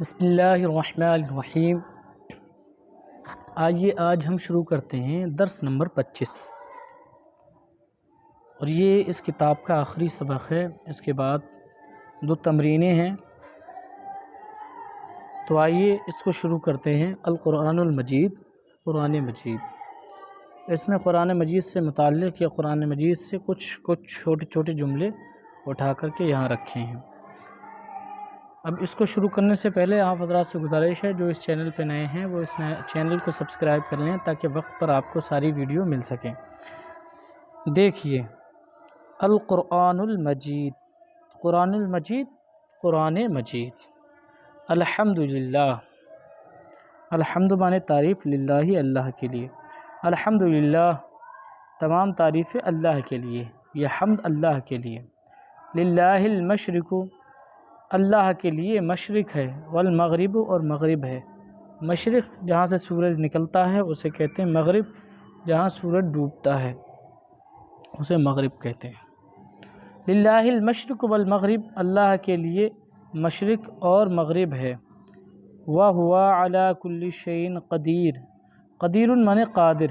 بسم اللہ الرحمن الرحیم۔ آئیے آج ہم شروع کرتے ہیں درس نمبر 25 اور یہ اس کتاب کا آخری سبق ہے۔ اس کے بعد 2 تمرینیں ہیں، تو آئیے اس کو شروع کرتے ہیں۔ القرآن المجید، قرآن مجید۔ اس میں قرآن مجید سے متعلق یا قرآن مجید سے کچھ چھوٹے چھوٹے جملے اٹھا کر کے یہاں رکھے ہیں۔ اب اس کو شروع کرنے سے پہلے آپ حضرات سے گزارش ہے جو اس چینل پہ نئے ہیں وہ اس چینل کو سبسکرائب کر لیں تاکہ وقت پر آپ کو ساری ویڈیو مل سکیں۔ دیکھیے، القرآن المجید، قرآن المجید، قرآن مجید۔ الحمدللہ، الحمد معنی تعریف، للہ اللہ کے لیے۔ الحمدللہ، تمام تعریفیں اللہ کے لیے، یہ حمد اللہ کے لیے۔ للہ المشرق، اللہ کے لیے مشرق ہے، والمغرب، اور مغرب ہے۔ مشرق جہاں سے سورج نکلتا ہے اسے کہتے ہیں مغرب، جہاں سورج ڈوبتا ہے اسے مغرب کہتے ہیں۔ للہ المشرق والمغرب، اللہ کے لیے مشرق اور مغرب ہے۔ وَهُوَ عَلَى كُلِّ شَيْءٍ قدیر، قدیر معنی قادر۔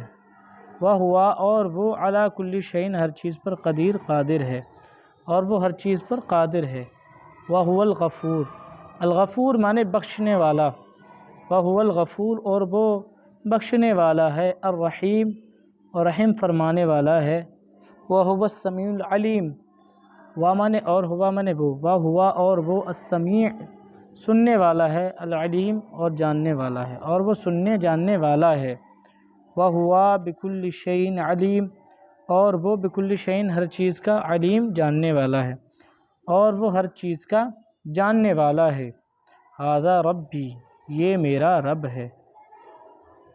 وَهُوَ، اور وہ، عَلَى كُلِّ شَيْءٍ، ہر چیز پر، قدیر قادر ہے، اور وہ ہر چیز پر قادر ہے۔ وَهُوَ الغفور، الغفور معنی بخشنے والا۔ وَهُوَ الغفور، اور وہ بخشنے والا ہے۔ الرحیم، اور رحم فرمانے والا ہے۔ وَهُوَ السمیع العلیم، معنی اور، ہوا معنی وہ، وَهُوَ، اور وہ، السمیع سننے والا ہے، العلیم، اور جاننے والا ہے، اور وہ سننے جاننے والا ہے۔ وَهُوَ بِكُلِّ شَيْءٍ علیم، اور وہ بِكُلِّ شَيْءٍ ہر چیز کا، علیم جاننے والا ہے، اور وہ ہر چیز کا جاننے والا ہے۔ ھذا ربی، یہ میرا رب ہے۔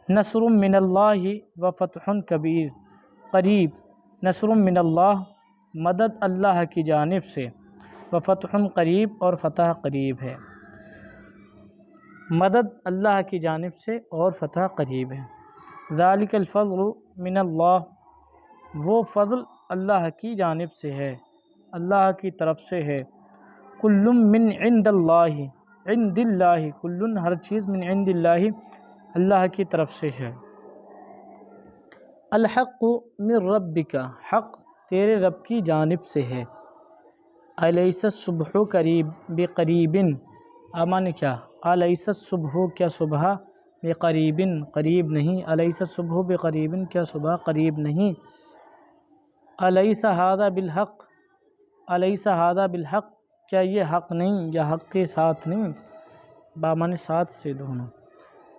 نصر من اللہ وفتح کبیر، قریب۔ نصر من اللہ، مدد اللہ کی جانب سے، وفتح قریب، اور فتح قریب ہے۔ مدد اللہ کی جانب سے اور فتح قریب ہے۔ ذالک الفضل من اللہ، وہ فضل اللہ کی جانب سے ہے، اللہ کی طرف سے ہے۔ کل من عند اللہ، عند اللہ، کل ہر چیز، من عند اللہ اللہ کی طرف سے ہے۔ الحق من ربک، حق تیرے رب کی جانب سے ہے۔ الیس الصبح قریب، بقریب، معنی کیا؟ الیس الصبح، کیا صبح، بقریب، قریب نہیں۔ الیس الصبح بقریب، کیا صبح قریب نہیں۔ الیس ھذا بالحق، الیس ھذا بالحق، کیا یہ حق نہیں یا حق کے ساتھ نہیں، معنی ساتھ سے دونوں۔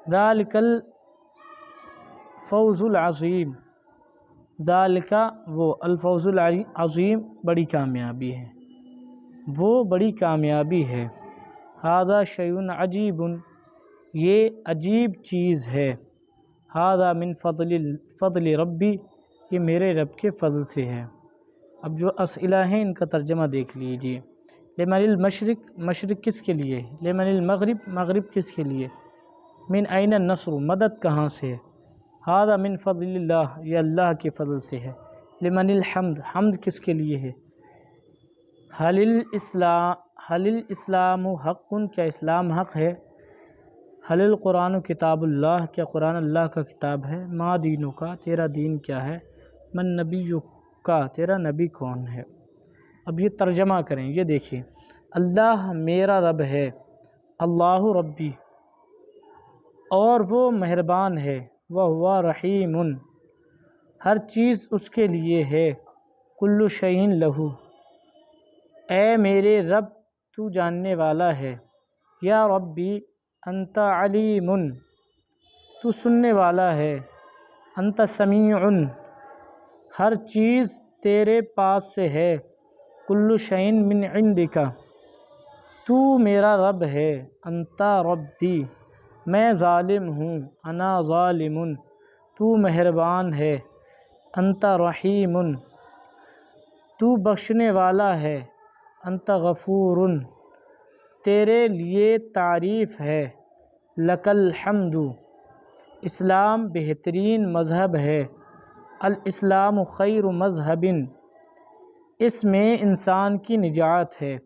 ذالک الفوز العظیم، ذالک وہ، الفوز العظیم بڑی کامیابی ہے، وہ بڑی کامیابی ہے۔ ھذا شیء عجیب، یہ عجیب چیز ہے۔ ھذا من فضل ربی، یہ میرے رب کے فضل سے ہے۔ اب جو اسئلہ ہیں ان کا ترجمہ دیکھ لیجئے۔ لمن المشرق، مشرق کس کے لیے؟ لمن المغرب، مغرب کس کے لیے؟ من این النصر، مدد کہاں سے ہے؟ ھذا من فضل اللہ، یہ اللہ کے فضل سے ہے۔ لمن الحمد، حمد کس کے لیے ہے؟ حل الاسلام حق، کیا اسلام حق ہے؟ حل القرآن کتاب اللہ، کیا قرآن اللہ کا کتاب ہے؟ ما دینوں کا، تیرا دین کیا ہے؟ من نبیوں کا، تیرا نبی کون ہے؟ اب یہ ترجمہ کریں، یہ دیکھیں۔ اللہ میرا رب ہے، اللہ ربی، اور وہ مہربان ہے، وَهُوَ رحیم، ہر چیز اس کے لیے ہے۔ کل شیء لہ، اے میرے رب تو جاننے والا ہے۔ یا ربی انت علیم، تو سننے والا ہے۔ انت سمیع، ہر چیز تیرے پاس سے ہے۔ کل شیء من عندک، تو میرا رب ہے۔ انت ربی، میں ظالم ہوں۔ انا ظالم، تو مہربان ہے۔ انت رحیم، تو بخشنے والا ہے۔ انت غفور، تیرے لیے تعریف ہے۔ لک الحمد، اسلام بہترین مذہب ہے۔ الاسلام خیر مذہب، اس میں انسان کی نجات ہے۔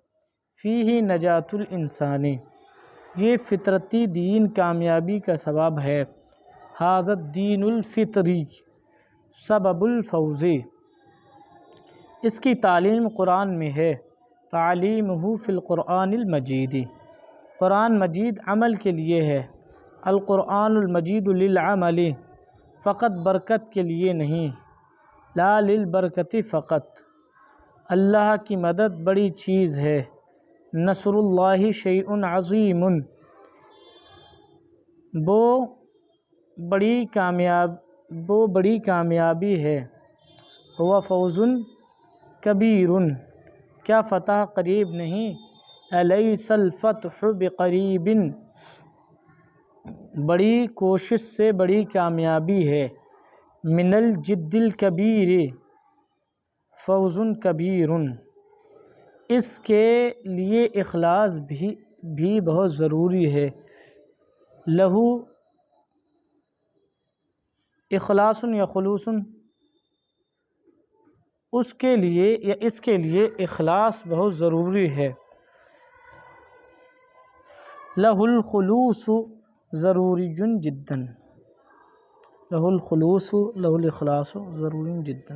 فیہ نجات الانسان، یہ فطرتی دین کامیابی کا سبب ہے۔ ھذا الدین الفطری سبب الفوز، اس کی تعلیم قرآن میں ہے۔ تعلیمہ فی القرآن المجید، قرآن مجید عمل کے لیے ہے۔ القرآن المجید للعمل، فقط برکت کے لیے نہیں، لا للبرکت فقط۔ اللہ کی مدد بڑی چیز ہے۔ نصر اللہ شیء عظیم، وہ بڑی کامیابی ہے۔ ہوا فوز کبیر، کیا فتح قریب نہیں؟ الیس الفتح بقریب، بڑی کوشش سے بڑی کامیابی ہے۔ من الجد الکبیر فوز کبیر، اس کے لیے اخلاص بھی بہت ضروری ہے۔ لہو اخلاص یا خلوص، اس کے لیے یا اس کے لیے اخلاص بہت ضروری ہے۔ لہ الخلوص ضروری جدا، لہ الخلوص لہ الاخلاص ضروری جدا۔